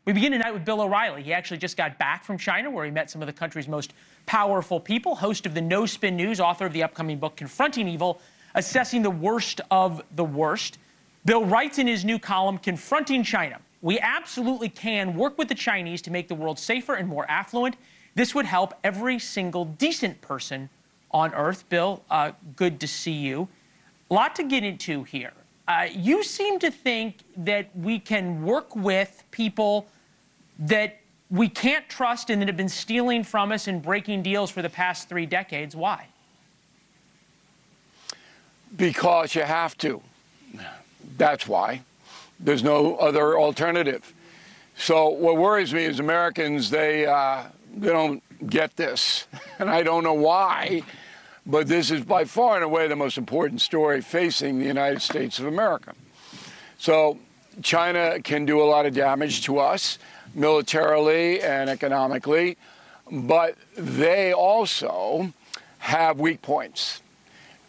We begin tonight with Bill O'Reilly. He actually just got back from China, where he met some of the country's most powerful people, host of the No Spin News, author of the upcoming book, Confronting Evil, Assessing the Worst of the Worst. Bill writes in his new column, Confronting China, we absolutely can work with the Chinese to make the world safer and more affluent. This would help every single decent person on Earth. Bill, good to see you. A lot to get into here. You seem to think that we can work with people that we can't trust and that have been stealing from us and breaking deals for the past 3 decades. Why? Because you have to. That's why. There's no other alternative. So what worries me is Americans, they don't get this. And I don't know why, but this is by far and away the most important story facing the United States of America. So China can do a lot of damage to us militarily and economically, but they also have weak points.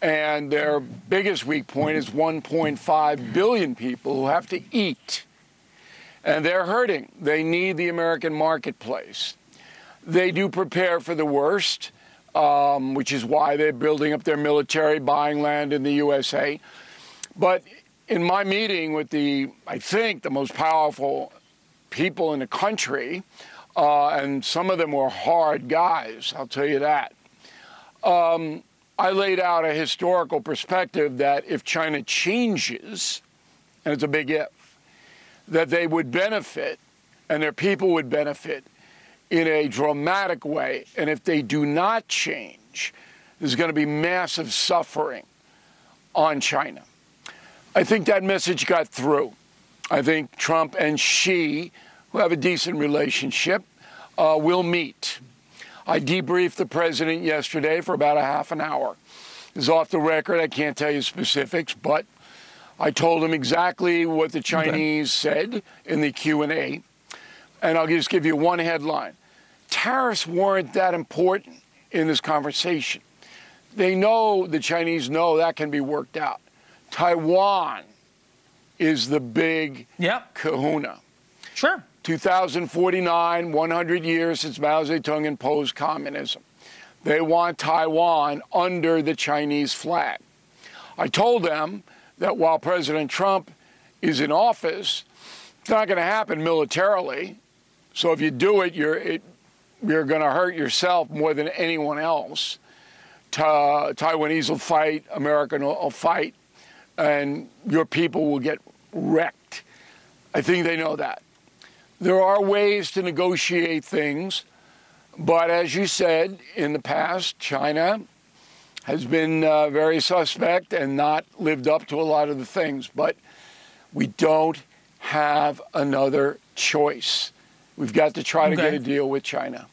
And their biggest weak point is 1.5 billion people who have to eat. And they're hurting. They need the American marketplace. They do prepare for the worst, which is why they're building up their military, buying land in the USA. But in my meeting with I think, the most powerful people in the country, and some of them were hard guys, I'll tell you that, I laid out a historical perspective that if China changes, and it's a big if, that they would benefit and their people would benefit in a dramatic way. And if they do not change, there's going to be massive suffering on China. I think that message got through. I think Trump and Xi, who have a decent relationship, will meet. I debriefed the president yesterday for about a half an hour. It's off the record. I can't tell you specifics, but I told him exactly what the Chinese said in the Q&A. And I'll just give you one headline. Tariffs weren't that important in this conversation. They know, the Chinese know that can be worked out. Taiwan is the big kahuna. Sure. 2049, 100 years since Mao Zedong imposed communism. They want Taiwan under the Chinese flag. I told them that while President Trump is in office, it's not going to happen militarily. So if you do it, you're going to hurt yourself more than anyone else. Taiwanese will fight, American will fight, and your people will get wrecked. I think they know that. There are ways to negotiate things, but as you said, in the past, China has been very suspect and not lived up to a lot of the things. But we don't have another choice. We've got to try to get a deal with China.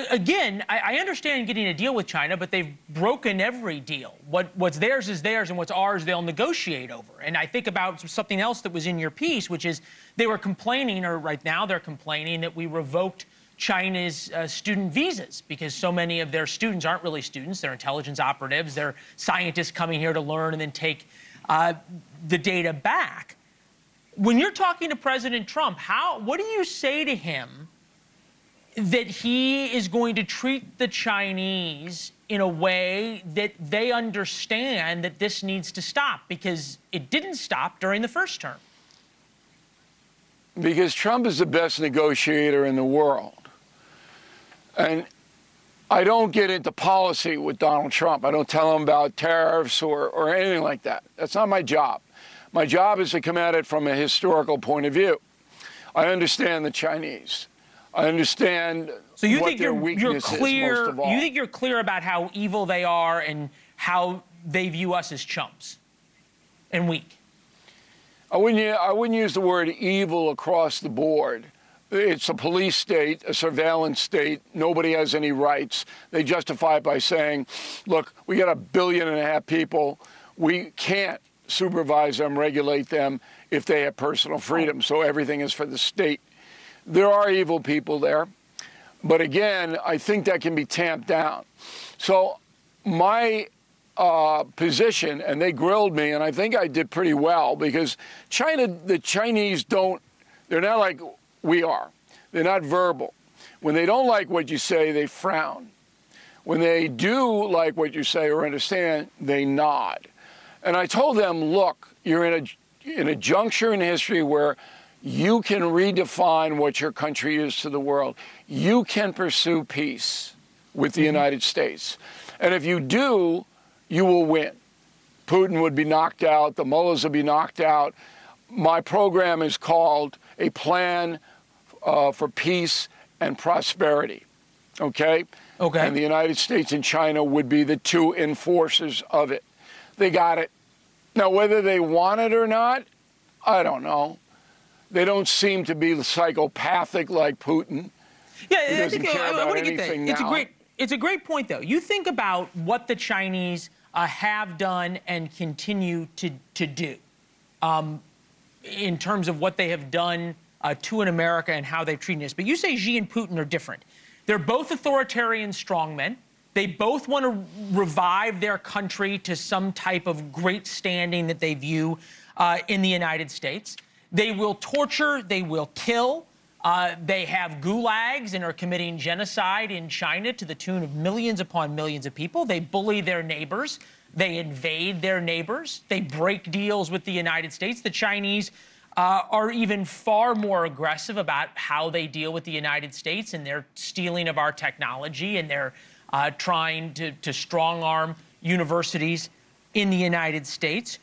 Again, I understand getting a deal with China, but they've broken every deal. What's theirs is theirs, and what's ours they'll negotiate over. And I think about something else that was in your piece, which is they were complaining, or right now they're complaining, that we revoked China's student visas because so many of their students aren't really students. They're intelligence operatives. They're scientists coming here to learn and then take the data back. When you're talking to President Trump, what do you say to him that he is going to treat the Chinese in a way that they understand that this needs to stop? Because it didn't stop during the first term. Because Trump is the best negotiator in the world. And I don't get into policy with Donald Trump. I don't tell him about tariffs or anything like that. That's not my job. My job is to come at it from a historical point of view. I understand the Chinese. I understand what their weakness is most of all. You think you're clear about how evil they are and how they view us as chumps and weak? I wouldn't use the word evil across the board. It's a police state, a surveillance state. Nobody has any rights. They justify it by saying, look, we got 1.5 billion people. We can't supervise them, regulate them if they have personal freedom. So everything is for the state. There are evil people there. But again, I think that can be tamped down. So my position, and they grilled me, and I think I did pretty well, because the Chinese they're not like We are. They're not verbal. When they don't like what you say, they frown. When they do like what you say or understand, they nod. And I told them, look, you're in a juncture in history where you can redefine what your country is to the world. You can pursue peace with the United States. And if you do, you will win. Putin would be knocked out. The mullahs would be knocked out. My program is called A Plan for Peace and Prosperity. Okay? Okay. And the United States and China would be the two enforcers of it. They got it. Now, whether they want it or not, I don't know. They don't seem to be psychopathic like Putin. Yeah, I think I want to get that. It's a great point, though. You think about what the Chinese have done and continue to do in terms of what they have done to an America and how they've treated us. But you say Xi and Putin are different. They're both authoritarian strongmen. They both want to revive their country to some type of great standing that they view in the United States. They will torture. They will kill. They have gulags and are committing genocide in China to the tune of millions upon millions of people. They bully their neighbors. They invade their neighbors. They break deals with the United States. The Chinese are even far more aggressive about how they deal with the United States and their stealing of our technology, and they're trying to strong-arm universities in the United States.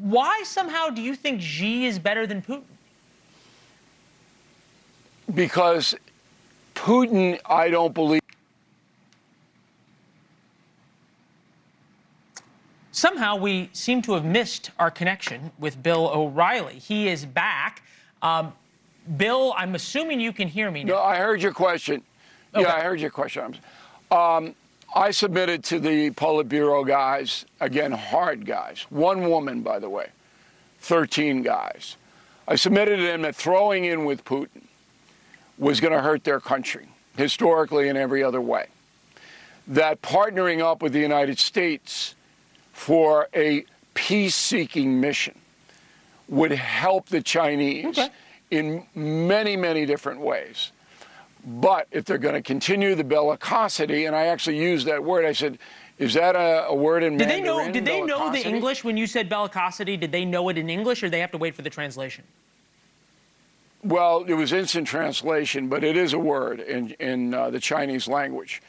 Why somehow do you think Xi is better than Putin? Because Putin, I don't believe. Somehow we seem to have missed our connection with Bill O'Reilly. He is back. Bill, I'm assuming you can hear me now. No, I heard your question. Okay. Yeah, I heard your question. I submitted to the Politburo guys, again, hard guys. One woman, by the way, 13 guys. I submitted to them that throwing in with Putin was going to hurt their country, historically and every other way. That partnering up with the United States for a peace-seeking mission would help the Chinese in many, many different ways. But if they're going to continue the bellicosity, and I actually used that word, I said, is that a word in Mandarin? Did they know the English when you said bellicosity? Did they know it in English, or they have to wait for the translation? Well, it was instant translation, but it is a word in the Chinese language.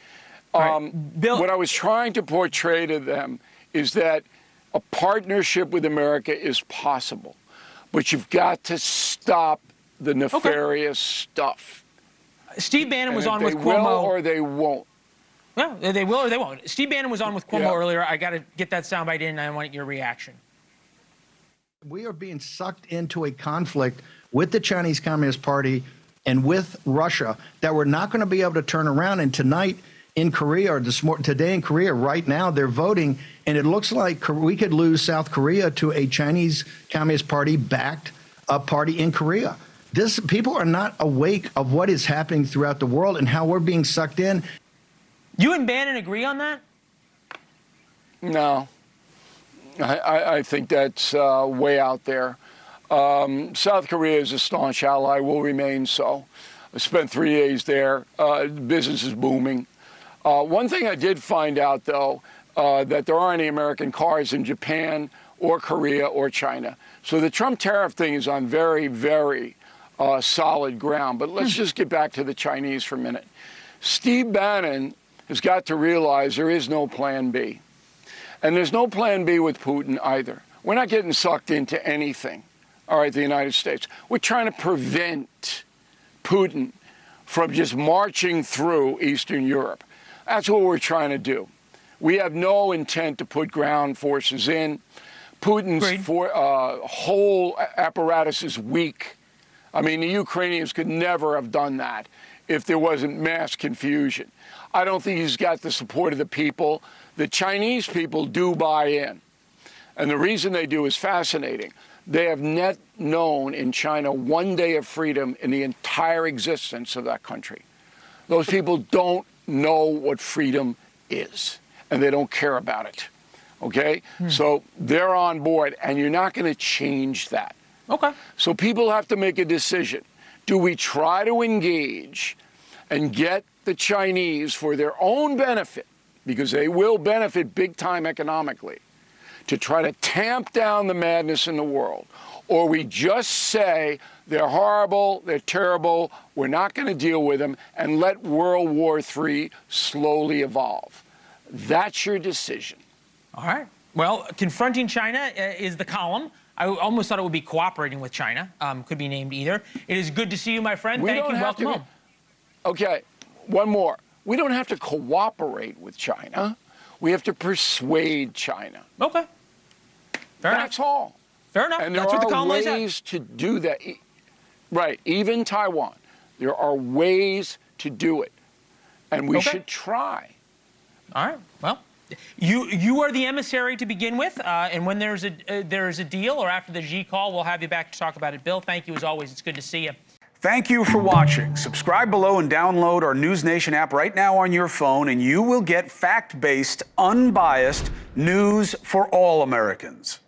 Bill, what I was trying to portray to them is that a partnership with America is possible, but you've got to stop the nefarious stuff. Steve Bannon was on with Cuomo. They will or they won't. Well, they will or they won't. Steve Bannon was on with Cuomo earlier. I got to get that soundbite in, and I want your reaction. We are being sucked into a conflict with the Chinese Communist Party and with Russia that we're not going to be able to turn around. And tonight in Korea, or today in Korea, right now, they're voting, and it looks like we could lose South Korea to a Chinese Communist Party-backed party in Korea. People are not awake of what is happening throughout the world and how we're being sucked in. You and Bannon agree on that? No. I think that's way out there. South Korea is a staunch ally, will remain so. I spent 3 days there. Business is booming. One thing I did find out, though, that there aren't any American cars in Japan or Korea or China. So the Trump tariff thing is on very, very solid ground. But let's just get back to the Chinese for a minute. Steve Bannon has got to realize there is no plan B. And there's no plan B with Putin either. We're not getting sucked into anything, all right, the United States. We're trying to prevent Putin from just marching through Eastern Europe. That's what we're trying to do. We have no intent to put ground forces in. Putin's whole apparatus is weak. I mean, the Ukrainians could never have done that if there wasn't mass confusion. I don't think he's got the support of the people. The Chinese people do buy in. And the reason they do is fascinating. They have not known in China one day of freedom in the entire existence of that country. Those people don't know what freedom is, and they don't care about it. Okay? So they're on board, and you're not going to change that. Okay. So people have to make a decision. Do we try to engage and get the Chinese, for their own benefit, because they will benefit big time economically, to try to tamp down the madness in the world? Or we just say they're horrible, they're terrible, we're not going to deal with them, and let World War III slowly evolve? That's your decision. All right. Well, Confronting China is the column. I almost thought it would be Cooperating with China. Could be named either. It is good to see you, my friend. Thank you. Welcome home. Okay, one more. We don't have to cooperate with China. We have to persuade China. Okay. Fair enough. That's all. Fair enough. And there That's what the are column lays out. ways to do that. Right, even Taiwan. There are ways to do it. And we should try. All right. Well, you are the emissary to begin with, and when there's a deal or after the Xi call, we'll have you back to talk about it. Bill, thank you as always. It's good to see you. Thank you for watching. Subscribe below and download our NewsNation app right now on your phone, and you will get fact-based, unbiased news for all Americans.